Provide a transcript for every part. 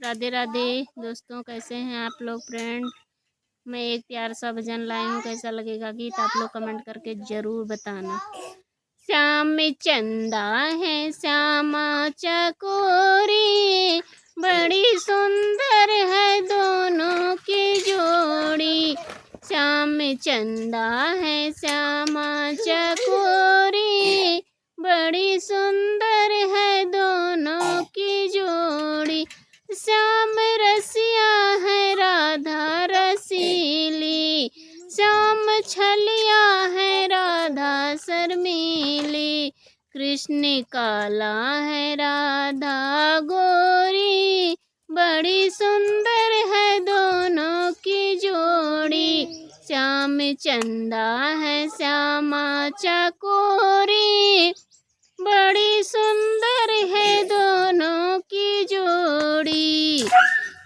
राधे राधे दोस्तों, कैसे हैं आप लोग फ्रेंड। मैं एक प्यार सा भजन लाई हूँ, कैसा लगेगा गीत आप लोग कमेंट करके ज़रूर बताना। श्याम में चंदा है श्यामा चकोरी, बड़ी सुंदर है दोनों की जोड़ी। श्याम में चंदा है श्यामा चकोरी, बड़ी सुंदर है दोनों की जोड़ी। श्याम रसिया है राधा रसीली, श्याम छलिया है राधा शर्मीली। कृष्ण काला है राधा गोरी, बड़ी सुंदर है दोनों की जोड़ी। श्याम चंदा है श्यामा चकोरी, बड़ी सुंदर है दोनों की जोड़ी।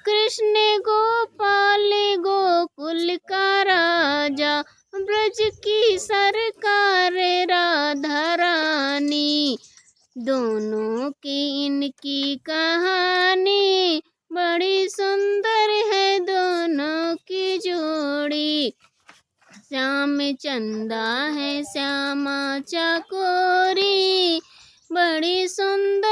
कृष्ण गोपाल गोकुल का राजा, ब्रज की सरकार राधा रानी। दोनों की इनकी कहानी, बड़ी सुंदर है दोनों की जोड़ी। श्याम चंदा है श्यामा चकोरी, बड़ी सुंदर